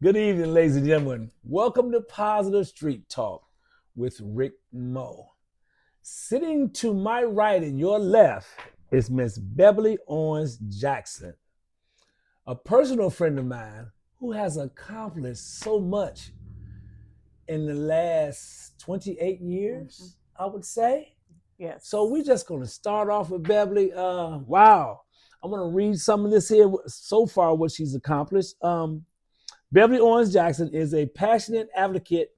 Good evening, ladies and gentlemen. Welcome to Positive Street Talk with Rick Moe. Sitting to my right and your left is Miss Beverly Owens Jackson, a personal friend of mine who has accomplished so much in the last 28 years, I would say. Yes. So we're just going to start off with Beverly. Wow. I'm going to read some of this here so far, what she's accomplished. Beverly Owens Jackson is a passionate advocate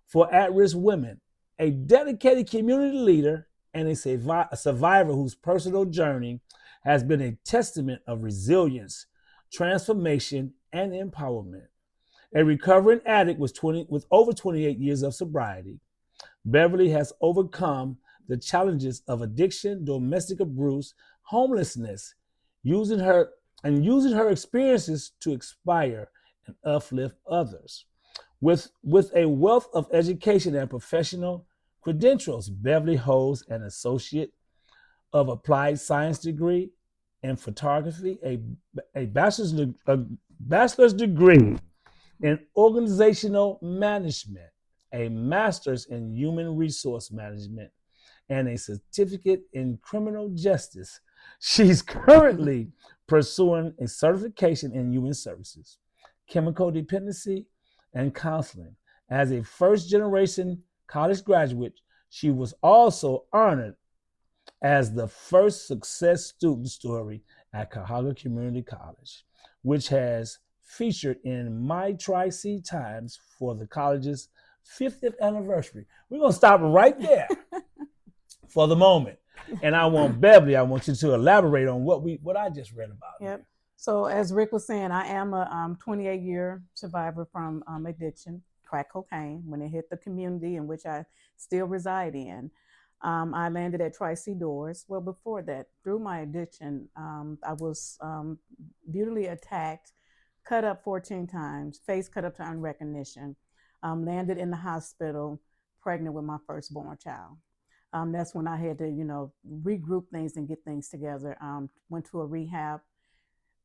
for at-risk women, a dedicated community leader, and a survivor whose personal journey has been a testament of resilience, transformation, and empowerment. A recovering addict with over 28 years of sobriety, Beverly has overcome the challenges of addiction, domestic abuse, homelessness, using her experiences to inspire and uplift others. With a wealth of education and professional credentials, Beverly holds an Associate of Applied Science degree in photography, a bachelor's degree in organizational management, a master's in human resource management, and a certificate in criminal justice. She's currently pursuing a certification in human services, chemical dependency, and counseling. As a first generation college graduate, she was also honored as the first success student story at Cuyahoga Community College, which has featured in my Tri-C Times for the college's 50th anniversary. We're going to stop right there for the moment. And I want Beverly, I want you to elaborate on what I just read about. Yep. So as Rick was saying, I am a 28-year survivor from addiction, crack cocaine, when it hit the community in which I still reside in. I landed at Tri-C Doors. Well, before that, through my addiction, I was brutally attacked, cut up 14 times, face cut up to unrecognition, landed in the hospital, pregnant with my firstborn child. That's when I had to, regroup things and get things together. Went to a rehab.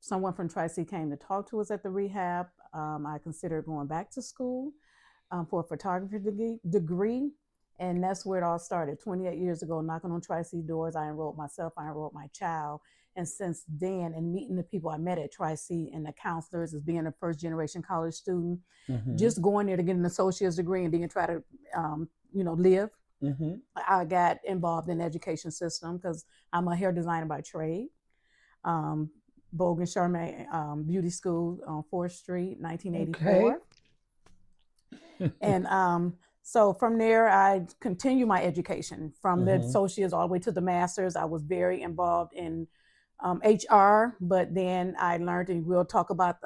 Someone from Tri-C came to talk to us at the rehab. I considered going back to school for a photography degree. And that's where it all started. 28 years ago, knocking on Tri-C doors, I enrolled myself, I enrolled my child. And since then, and meeting the people I met at Tri-C and the counselors as being a first generation college student, just going there to get an associate's degree and then try to, live. I got involved in the education system because I'm a hair designer by trade. Bogan Charmaine Beauty School on 4th Street, 1984. Okay. And so from there, I continued my education from the associates all the way to the master's. I was very involved in HR, but then I learned, and we'll talk about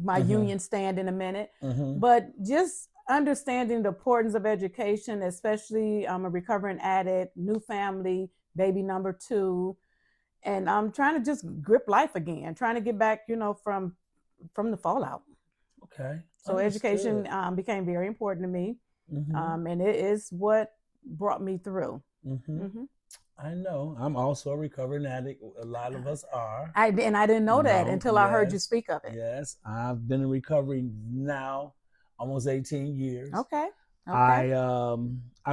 my union stand in a minute, but just understanding the importance of education, especially I'm a recovering addict, new family, baby number 2, and I'm trying to just grip life again, trying to get back, from the fallout. Okay. So education became very important to me, and it is what brought me through. I know. I'm also a recovering addict. A lot of us are. I didn't know that until I heard you speak of it. Yes, I've been in recovery now almost 18 years. Okay. I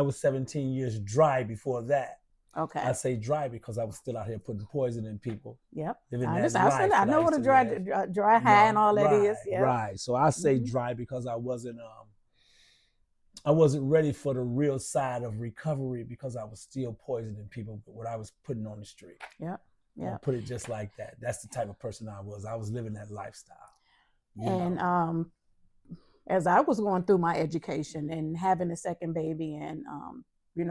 was 17 years dry before that. Okay. I say dry because I was still out here putting poison in people. Yep. I know what a dry high and all that is. Yeah. Right. So I say dry because I wasn't ready for the real side of recovery because I was still poisoning people with what I was putting on the street. Yep. Yeah. Put it just like that. That's the type of person I was. I was living that lifestyle. As I was going through my education and having a second baby, and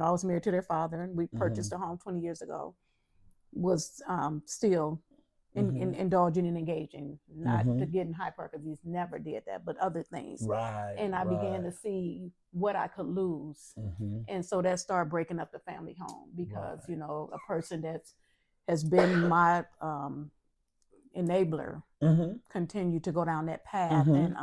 I was married to their father, and we purchased a home 20 years ago. Was still indulging and engaging, not to getting hyper because he's never did that, but other things. Right. And I began to see what I could lose, and so that started breaking up the family home because a person that has been my enabler continued to go down that path, and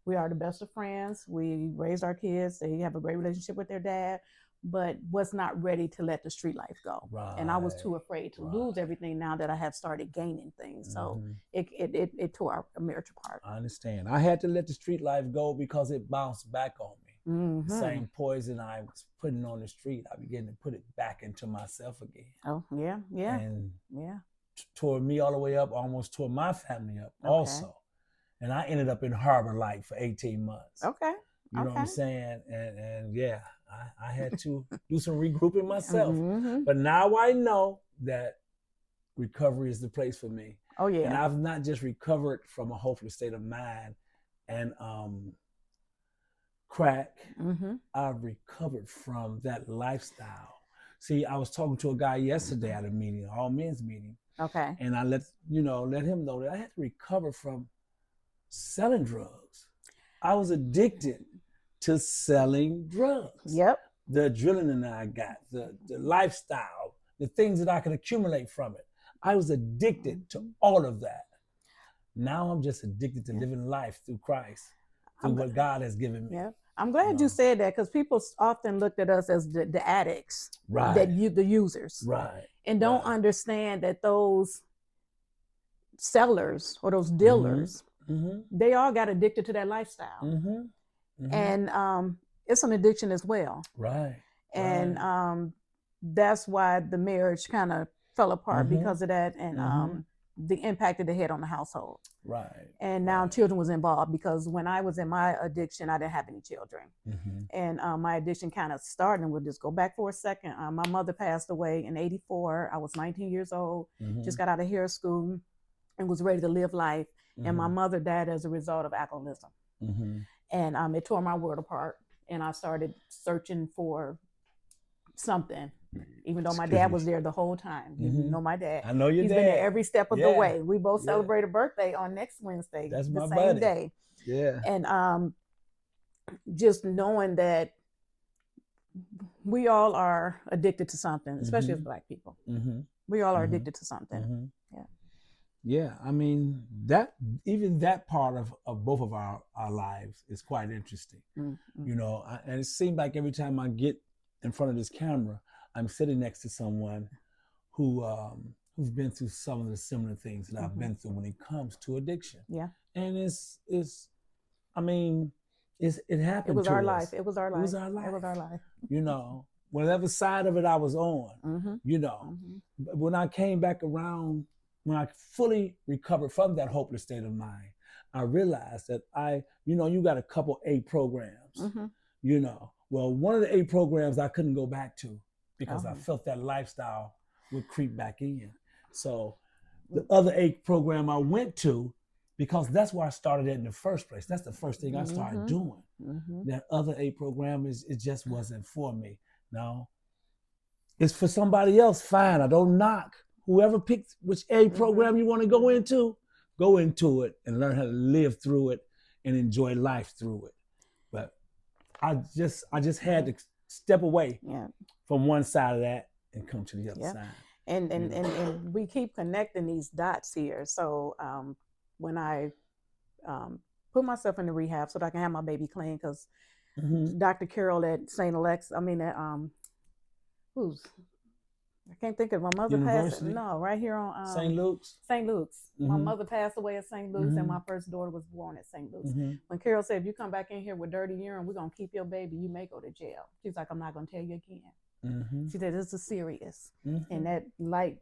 we are the best of friends. We raised our kids. They have a great relationship with their dad. but was not ready to let the street life go. Right. And I was too afraid to lose Right. everything now that I have started gaining things. So Mhm. it tore our marriage apart. I understand. I had to let the street life go because it bounced back on me. The same poison I was putting on the street, I began to put it back into myself again. Oh, yeah, yeah. And yeah. tore me all the way up, almost tore my family up also. And I ended up in Harbor Light for 18 months. Okay. You know what I'm saying? And yeah, I had to do some regrouping myself. But now I know that recovery is the place for me. Oh, yeah. And I've not just recovered from a hopeless state of mind and crack. I've recovered from that lifestyle. See, I was talking to a guy yesterday at a meeting, an all men's meeting. Okay. And I let him know that I had to recover from selling drugs. I was addicted to selling drugs. Yep. The adrenaline that I got, the lifestyle, the things that I could accumulate from it. I was addicted to all of that. Now I'm just addicted to living life through Christ, through what God has given me. Yeah. I'm glad you said that, because people often looked at us as the addicts, the users, and don't understand that those sellers or those dealers, they all got addicted to that lifestyle, and it's an addiction as well. And that's why the marriage kind of fell apart because of that, and the impact that it had on the household. And now children was involved, because when I was in my addiction, I didn't have any children. And my addiction kind of started, and we'll just go back for a second. My mother passed away in '84. I was 19 years old, just got out of hair school and was ready to live life. And my mother died as a result of alcoholism. And it tore my world apart. And I started searching for something, even though my dad was there the whole time. You know my dad. I know your He's dad. been there every step of the way. We both celebrate a birthday on next Wednesday. That's the my same buddy. day. Yeah. And just knowing that we all are addicted to something, especially as Black people. We all are addicted to something. Yeah, I mean, even that part of both of our lives is quite interesting. You know, and it seems like every time I get in front of this camera, I'm sitting next to someone who's been through some of the similar things that I've been through when it comes to addiction. And it happened. It was our life. It was our life. It was our life. It was our life. You know, whatever side of it I was on, you know. But when I came back around, when I fully recovered from that hopeless state of mind, I realized that you got a couple 8 programs, you know. Well, one of the 8 programs I couldn't go back to because I felt that lifestyle would creep back in. So the other 8 program I went to, because that's where I started at in the first place. That's the first thing I started doing. That other 8 program it just wasn't for me. Now, it's for somebody else, fine. I don't knock. Whoever picks which 8 program you want to go into it and learn how to live through it and enjoy life through it. But I just had to step away from one side of that and come to the other side. And we keep connecting these dots here. So when I put myself in the rehab so that I can have my baby clean, because Dr. Carroll at St. Alex, I can't think of, my mother passed. No, right here on St. Luke's. St. Luke's. My mother passed away at St. Luke's, and my first daughter was born at St. Luke's. When Carol said, if you come back in here with dirty urine, we're gonna keep your baby, you may go to jail. She's like, I'm not gonna tell you again. She said, this is serious. And that light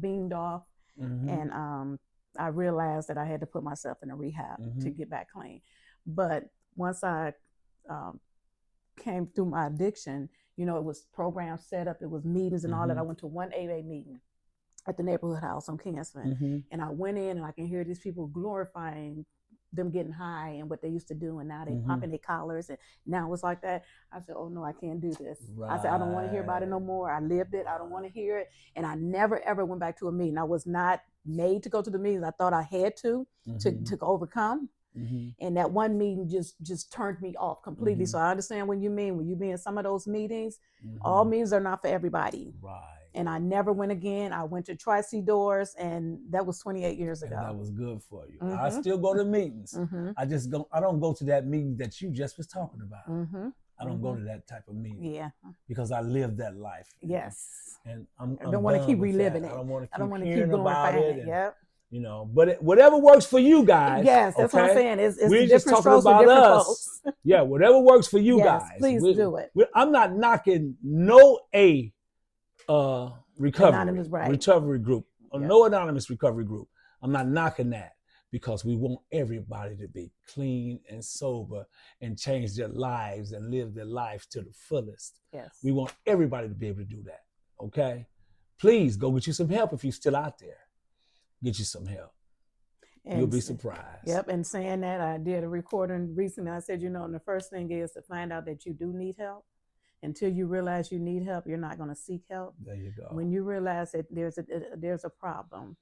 beamed off, and I realized that I had to put myself in a rehab to get back clean. But once I came through my addiction, you know, it was programs set up, it was meetings and all that. I went to one AA meeting at the neighborhood house on Kingsman, and I went in and I can hear these people glorifying them getting high and what they used to do, and now they popping their collars, and now it's like that. I said, oh no, I can't do this. I said, I don't want to hear about it no more. I lived it. I don't want to hear it. And I never ever went back to a meeting. I was not made to go to the meetings. I thought I had to overcome. And that one meeting just turned me off completely. So I understand when you be in some of those meetings, all meetings are not for everybody. And I never went again. I went to Tri-C Doors, and that was 28 years ago. And that was good for you. I still go to meetings. I don't go to that meeting that you just was talking about. I don't go to that type of meeting. Yeah. Because I lived that life. Yes. And I don't want to keep reliving it. it. I don't want I to don't want keep to keep hearing about glorifying it. it. Yep. You know, but whatever works for you guys. Yes, that's okay? what I'm saying. It's We're the just different talking strokes for about different us. folks. Yeah, whatever works for you Yes, guys. please do it. I'm not knocking no recovery group or no anonymous recovery group. I'm not knocking that because we want everybody to be clean and sober and change their lives and live their lives to the fullest. Yes. We want everybody to be able to do that. Okay? Please go get you some help if you're still out there. Get you some help. And you'll be surprised. Yep. And saying that, I did a recording recently. I said, and the first thing is to find out that you do need help. Until you realize you need help, you're not going to seek help. There you go. When you realize that there's a problem,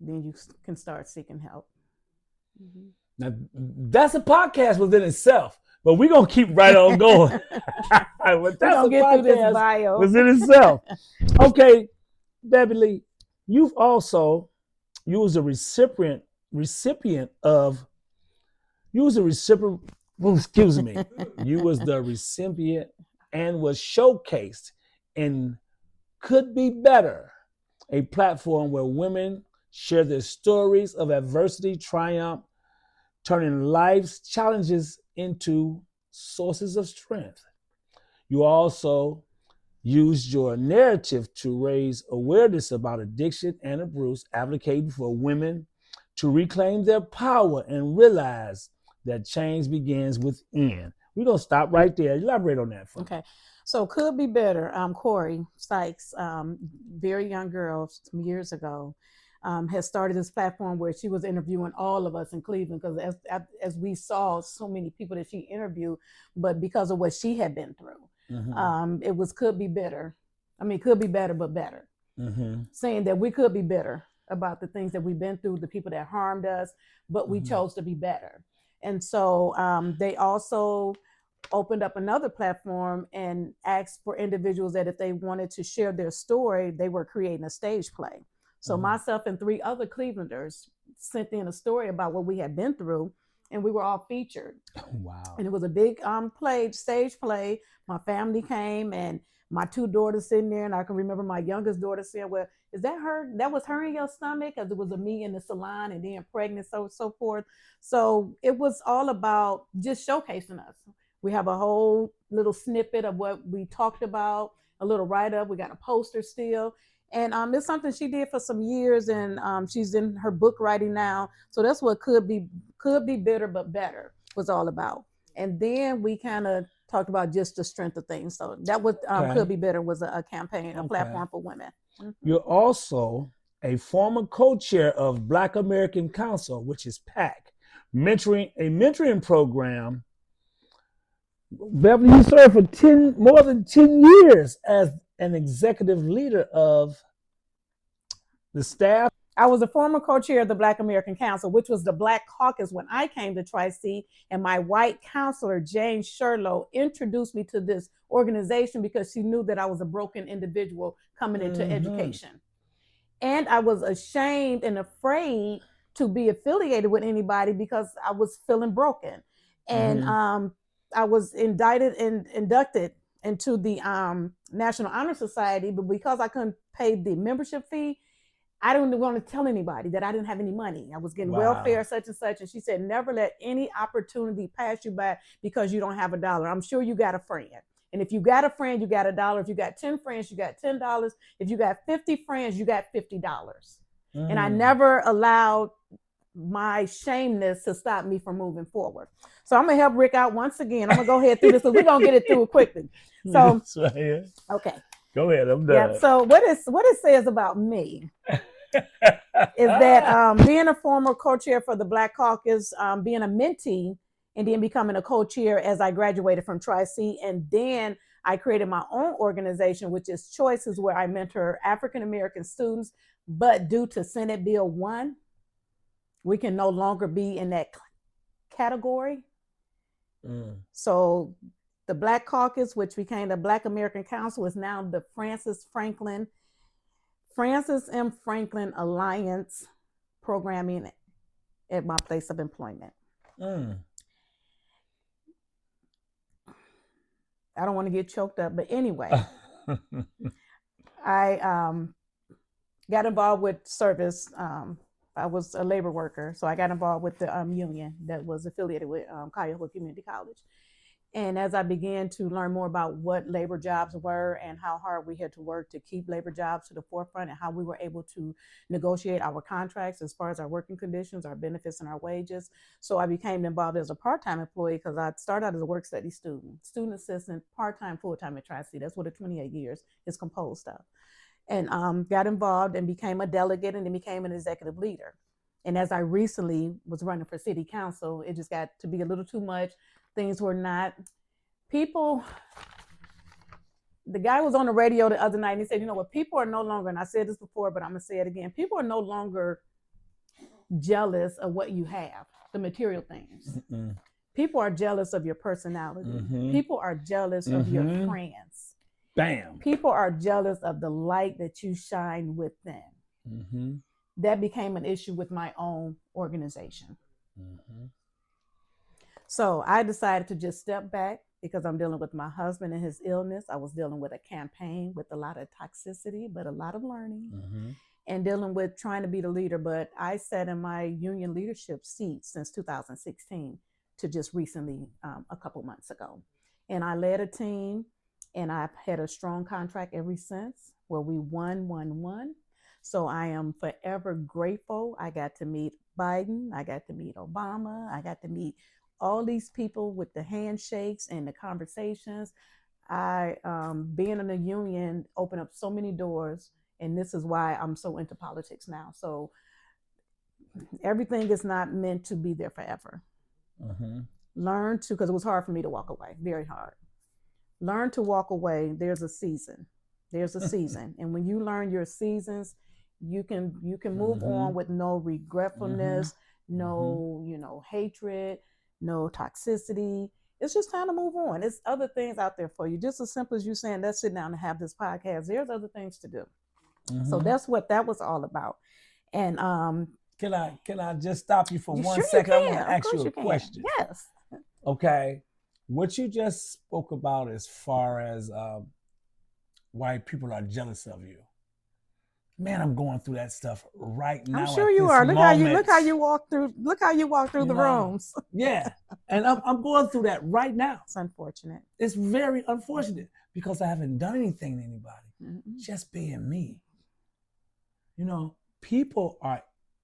then you can start seeking help. Mm-hmm. Now, that's a podcast within itself, but we're going to keep right on going. But that's a podcast within itself. Okay, Beverly, you was a recipient of, you was the recipient and was showcased in Could Be Better, a platform where women share their stories of adversity, triumph, turning life's challenges into sources of strength. You also used your narrative to raise awareness about addiction and abuse, advocating for women to reclaim their power and realize that change begins within. We're going to stop right there. Elaborate on that for me. Okay. So Could Be Better, Corey Sykes, very young girl, some years ago, has started this platform where she was interviewing all of us in Cleveland because as we saw so many people that she interviewed, but because of what she had been through, it was Could Be Better. I mean, could be better, but better. Saying that we could be better about the things that we've been through, the people that harmed us, but we chose to be better. And so they also opened up another platform and asked for individuals that if they wanted to share their story, they were creating a stage play. So myself and 3 other Clevelanders sent in a story about what we had been through, and we were all featured. Wow. And it was a big stage play. My family came and my 2 daughters sitting there, and I can remember my youngest daughter saying, well, is that her? That was her in your stomach? Because it was a me in the salon and then pregnant, so forth. So it was all about just showcasing us. We have a whole little snippet of what we talked about, a little write-up. We got a poster still. And it's something she did for some years, and she's in her book writing now. So that's what Could Be Better, but Better was all about. And then we kind of talked about just the strength of things. So that was Could Be Better was a campaign, a platform for women. You're also a former co-chair of Black American Council, which is PAC, mentoring program. Beverly, you served for more than 10 years as an executive leader of the staff. I was a former co-chair of the Black American Council, which was the Black Caucus when I came to Tri-C, and my white counselor, Jane Sherlow, introduced me to this organization because she knew that I was a broken individual coming into education. And I was ashamed and afraid to be affiliated with anybody because I was feeling broken. And I was inducted into the National Honor Society, but because I couldn't pay the membership fee, I didn't want to tell anybody that I didn't have any money. I was getting welfare, such and such. And she said, never let any opportunity pass you by because you don't have $1. I'm sure you got a friend. And if you got a friend, you got $1. If you got 10 friends, you got $10. If you got 50 friends, you got $50. And I never allowed my shameness to stop me from moving forward. So I'm going to help Rick out once again. I'm going to go ahead through this because we're going to get it through quickly. So, okay. Go ahead, I'm done. Yeah, so what it says about me is that being a former co-chair for the Black Caucus, being a mentee, and then becoming a co-chair as I graduated from Tri-C, and then I created my own organization, which is Choices, where I mentor African-American students, but due to Senate Bill 1, we can no longer be in that category. So the Black Caucus, which became the Black American Council, is now the Francis M. Franklin Alliance programming at my place of employment. I don't want to get choked up, but anyway, I got involved with service. I was a labor worker, so I got involved with the union that was affiliated with Cuyahoga Community College. And as I began to learn more about what labor jobs were and how hard we had to work to keep labor jobs to the forefront and how we were able to negotiate our contracts as far as our working conditions, our benefits, and our wages. So I became involved as a part-time employee because I started out as a work study student assistant, part-time, full-time at Tri-C. That's what the 28 years is composed of. And got involved and became a delegate and then became an executive leader. And as I recently was running for city council, it just got to be a little too much. Things were not, people, the guy was on the radio the other night and he said, you know what, people are no longer, and I said this before, but I'm gonna say it again, people are no longer jealous of what you have, the material things. Mm-mm. People are jealous of your personality. Mm-hmm. People are jealous of your friends. Bam. People are jealous of the light that you shine with them. Mm-hmm. That became an issue with my own organization. Mm-hmm. So I decided to just step back because I'm dealing with my husband and his illness. I was dealing with a campaign with a lot of toxicity, but a lot of learning, and dealing with trying to be the leader. But I sat in my union leadership seat since 2016 to just recently, a couple months ago. And I led a team, and I've had a strong contract ever since where we won. So I am forever grateful. I got to meet Biden. I got to meet Obama. I got to meet all these people with the handshakes and the conversations. Being in the union opened up so many doors, and this is why I'm so into politics now. So everything is not meant to be there forever. Learn to, because it was hard for me to walk away, very hard. Learn to walk away. There's a season. And when you learn your seasons, you can move on with no regretfulness, no hatred, no toxicity. It's just time to move on. It's other things out there for you. Just as simple as you saying, let's sit down and have this podcast. There's other things to do. So that's what that was all about. And can I just stop you for 1 second? I want to ask you a question. Yes. Okay. What you just spoke about as far as why people are jealous of you. Man, I'm going through that stuff right now. I'm sure you are. Look how you walk through the rooms. Yeah. And I'm going through that right now. It's unfortunate. It's very unfortunate because I haven't done anything to anybody. Just being me. People are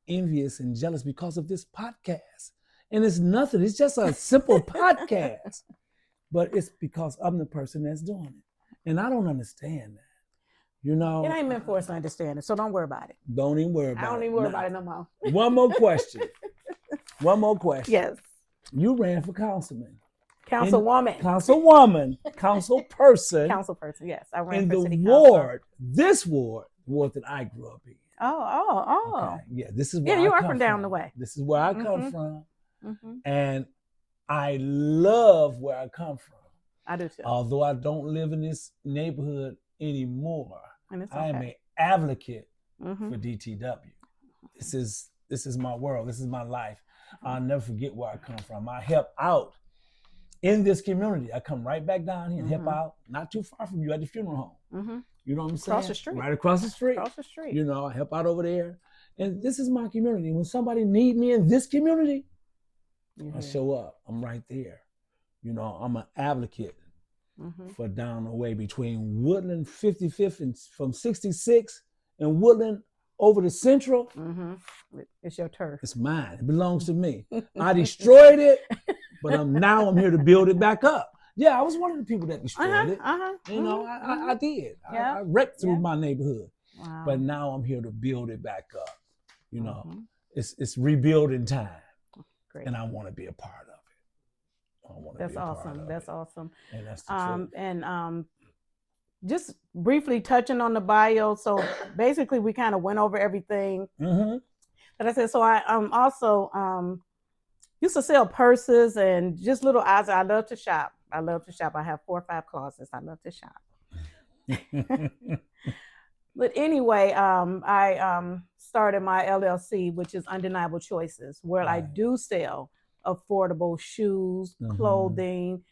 envious and jealous because of this podcast. And it's nothing. It's just a simple podcast. But it's because I'm the person that's doing it. And I don't understand that. It ain't meant for us to understand it, so don't worry about it. Don't even worry about it. I don't even worry about it no more. One more question. Yes. You ran for councilman. Councilwoman. Councilperson, yes. I ran for city council. This ward that I grew up in. Oh. Okay. Yeah, this is where you are from down the way. This is where I come from. And I love where I come from. I do too. Although I don't live in this neighborhood anymore. And it's okay. I am an advocate for DTW. This is my world. This is my life. I'll never forget where I come from. I help out in this community. I come right back down here and help out, not too far from you at the funeral home. You know what I'm saying? Across the street. Right across the street. I help out over there. And this is my community. When somebody need me in this community, I show up. I'm right there. I'm an advocate for down the way between Woodland 55th and from 66 and Woodland over to Central. It's your turf. It's mine. It belongs to me. I destroyed it, but I'm here to build it back up. Yeah, I was one of the people that destroyed it. I did. I wrecked through my neighborhood. Wow. But now I'm here to build it back up. It's rebuilding time. Great. And I want to be a part of it. That's awesome. That's awesome. And that's the truth. Just briefly touching on the bio. So basically, we kind of went over everything. But I said, so I also used to sell purses and just little items. I love to shop. I have 4 or 5 closets. I love to shop. But anyway, I started my LLC, which is Undeniable Choices, where I do sell affordable shoes, clothing,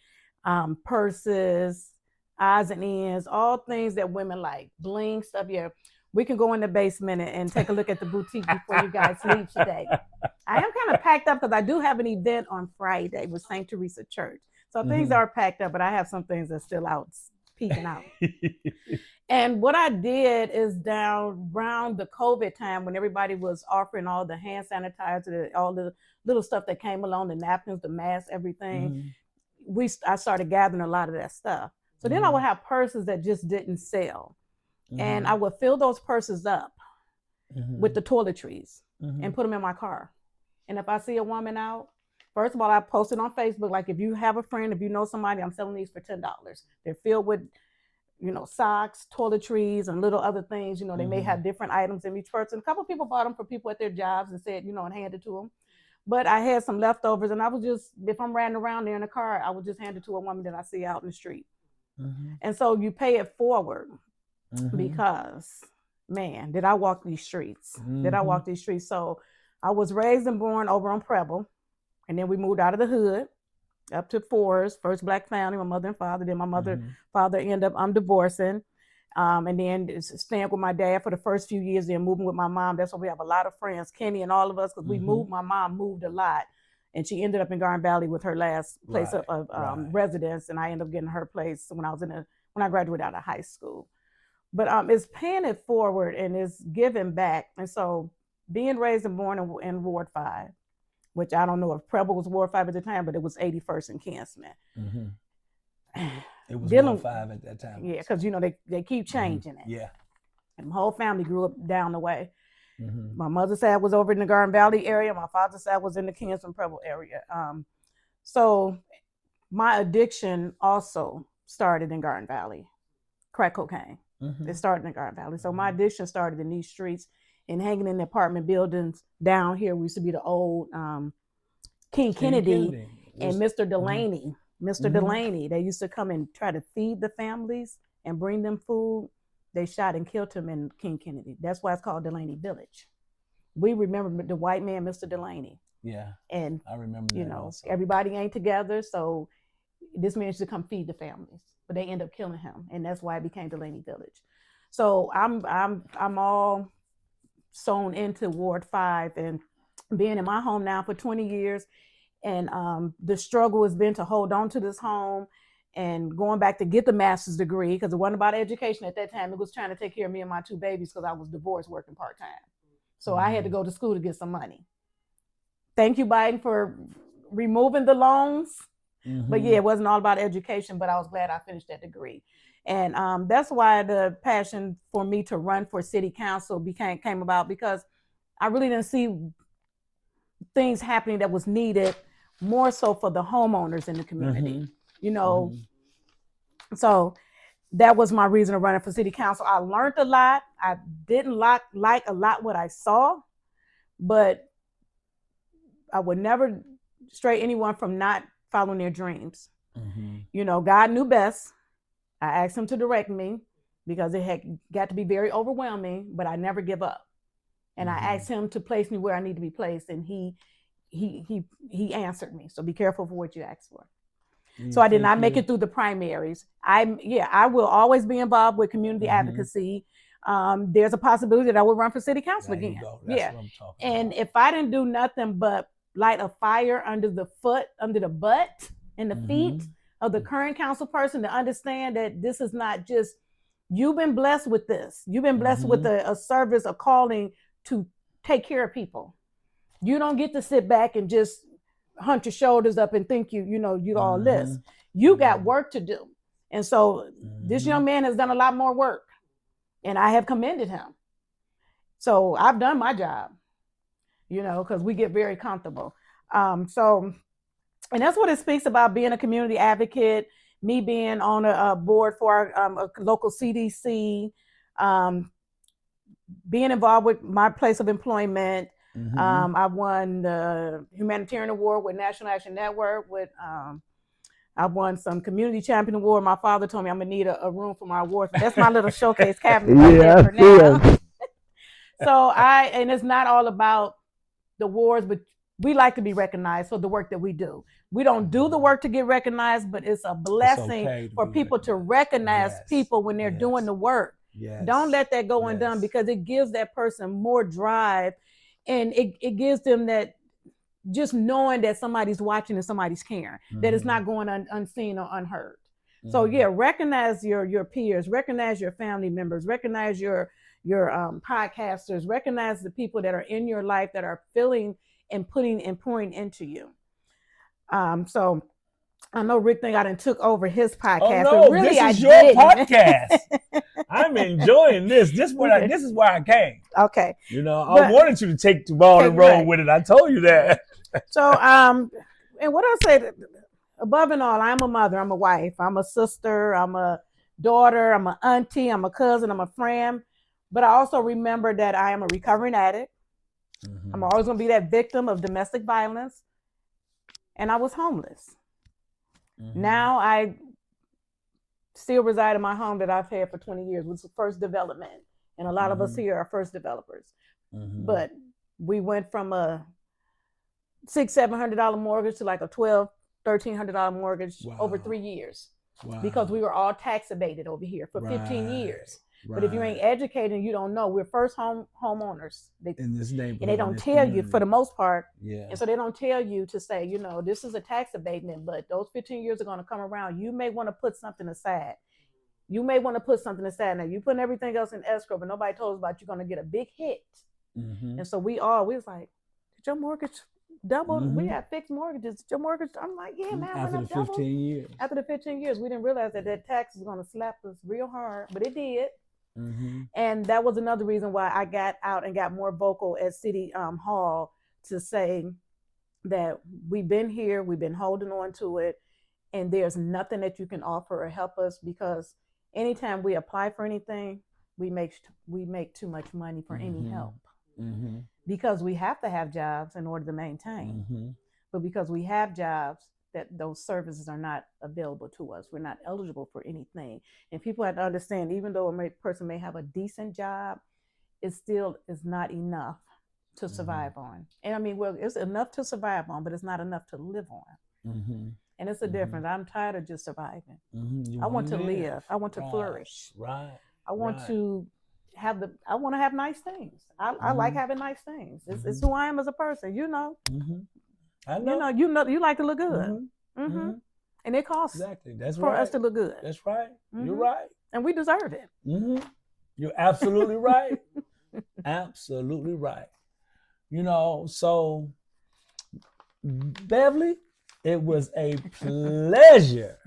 purses, odds and ends, all things that women like, bling stuff. Yeah, we can go in the basement and take a look at the boutique before you guys leave today. I am kind of packed up because I do have an event on Friday with St. Teresa Church. So things are packed up, but I have some things that's still out, peeking out. And what I did is down around the COVID time when everybody was offering all the hand sanitizer, all the little stuff that came along, the napkins, the masks, everything. I started gathering a lot of that stuff. So then I would have purses that just didn't sell. And I would fill those purses up with the toiletries and put them in my car. And if I see a woman out, first of all, I post it on Facebook. Like, if you have a friend, if you know somebody, I'm selling these for $10. They're filled with, socks, toiletries, and little other things. They may have different items in each person. A couple of people bought them for people at their jobs and said, and handed to them. But I had some leftovers, and I was just, if I'm riding around there in a car, I would just hand it to a woman that I see out in the street. And so you pay it forward because, man, did I walk these streets? Did I walk these streets? So I was raised and born over on Preble, and then we moved out of the hood up to Forest, first Black family, my mother and father. Then my father ended up divorcing, and then staying with my dad for the first few years, then moving with my mom. That's why we have a lot of friends, Kenny and all of us, because we moved. My mom moved a lot, and she ended up in Garden Valley with her last place of residence, and I ended up getting her place when I graduated out of high school. But it's paying it forward and it's giving back. And so being raised and born in Ward 5, which I don't know if Preble was Ward 5 at the time, but it was 81st and Kinsman. It was Ward 5 at that time. Yeah, because, they keep changing it. Yeah. And my whole family grew up down the way. My mother's side was over in the Garden Valley area. My father's side was in the Kinsman Preble area. So my addiction also started in Garden Valley, crack cocaine. It started in Garden Valley. So my addiction started in these streets and hanging in the apartment buildings down here. We used to be the old King Kennedy and Mr. Delaney. Mr. Delaney, they used to come and try to feed the families and bring them food. They shot and killed him in King Kennedy. That's why it's called Delaney Village. We remember the white man, Mr. Delaney. Yeah. And I remember that also. Everybody ain't together, so this man used to come feed the families, but they end up killing him, and that's why it became Delaney Village. So I'm all sewn into Ward 5 and being in my home now for 20 years. And the struggle has been to hold on to this home and going back to get the master's degree, because it wasn't about education at that time. It was trying to take care of me and my 2 babies because I was divorced working part-time. So I had to go to school to get some money. Thank you, Biden, for removing the loans. But yeah, it wasn't all about education, but I was glad I finished that degree. And that's why the passion for me to run for city council came about, because I really didn't see things happening that was needed, more so for the homeowners in the community, So that was my reason of running for city council. I learned a lot. I didn't like a lot what I saw, but I would never stray anyone from not following their dreams. God knew best. I asked him to direct me because it had got to be very overwhelming, but I never give up. And I asked him to place me where I need to be placed, and he answered me. So be careful for what you ask for. So I did not make it through the primaries. I will always be involved with community advocacy. There's a possibility that I will run for city council again. That's what I'm talking and about. If I didn't do nothing but light a fire under the butt and the feet of the current council person to understand that this is not just, you've been blessed with this. You've been blessed with a service, a calling to take care of people. You don't get to sit back and just hunt your shoulders up and think you all this. You got work to do. And so this young man has done a lot more work, and I have commended him. So I've done my job, because we get very comfortable. And that's what it speaks about, being a community advocate, me being on a board for a local CDC, being involved with my place of employment. I won the humanitarian award with National Action Network. I won some community champion award. My father told me I'm gonna need a room for my awards. That's my little showcase cabinet right there for now. So and it's not all about the awards, but we like to be recognized for the work that we do. We don't do the work to get recognized, but it's a blessing for people to recognize people when they're doing the work. Don't let that go undone, because it gives that person more drive, and it gives them that, just knowing that somebody's watching and somebody's caring, that it's not going unseen or unheard. So yeah, recognize your peers, recognize your family members, recognize your podcasters, recognize the people that are in your life that are feeling and putting and pouring into you. So I know Rick think I done took over his podcast. Oh no, really, this is your podcast. I'm enjoying this. This is why I came. Okay. You know, I wanted you to take the ball and roll with it. I told you that. So and what I say, above and all, I'm a mother, I'm a wife, I'm a sister, I'm a daughter, I'm an auntie, I'm a cousin, I'm a friend. But I also remember that I am a recovering addict. I'm always going to be that victim of domestic violence. And I was homeless. Now I still reside in my home that I've had for 20 years, which was first development. And a lot of us here are first developers. But we went from a $600-700 mortgage to like a $1,200-1,300 mortgage over 3 years. Because we were all tax abated over here for 15 years. But if you ain't educated and you don't know, we're first homeowners in this neighborhood, and they don't tell you for the most part. And so they don't tell you to say, you know, this is a tax abatement, but those 15 years are going to come around. You may want to put something aside. Now you're putting everything else in escrow, but nobody told us about you're going to get a big hit. And so we was like, did your mortgage double? We had fixed mortgages. Did your mortgage? I'm like, yeah, man. After the 15 years. After the 15 years, we didn't realize that tax was going to slap us real hard, but it did. And that was another reason why I got out and got more vocal at City Hall to say that we've been here, we've been holding on to it, and there's nothing that you can offer or help us, because anytime we apply for anything, we make too much money for any help. Because we have to have jobs in order to maintain. But because we have jobs, that those services are not available to us. We're not eligible for anything. And people have to understand, even though a person may have a decent job, it still is not enough to survive on. And I mean, well, it's enough to survive on, but it's not enough to live on. And it's a difference. I'm tired of just surviving. I want to live. I want to flourish. I want to have nice things. I like having nice things. It's who I am as a person, you know. I know. You like to look good. And it costs for us to look good. That's right. You're right. And we deserve it. You're absolutely right. Absolutely right. You know, so Beverly, it was a pleasure,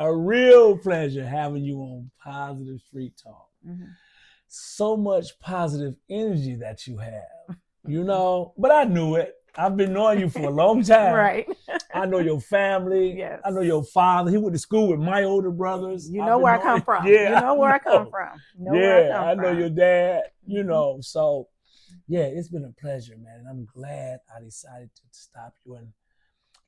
a real pleasure having you on Positive Street Talk. So much positive energy that you have, you know, but I knew it. I've been knowing you for a long time. Right. I know your family. Yes. I know your father. He went to school with my older brothers. You know where I come from. Yeah, you know where I come from. I know your dad, you know. So, yeah, it's been a pleasure, man. And I'm glad I decided to stop you and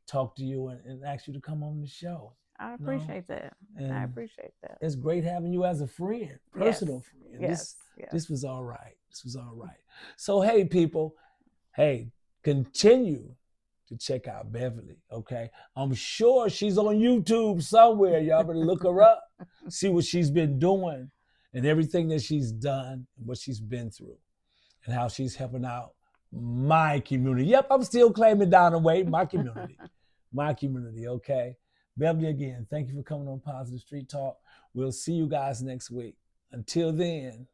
talk to you and ask you to come on the show. I appreciate that. I appreciate that. It's great having you as a friend, personal friend. Yes. This was all right. So, hey, people, continue to check out Beverly, okay? I'm sure she's on YouTube somewhere. Y'all better look her up, see what she's been doing and everything that she's done and what she's been through and how she's helping out my community. Yep, I'm still claiming down the way, my community, okay? Beverly, again, thank you for coming on Positive Street Talk. We'll see you guys next week. Until then.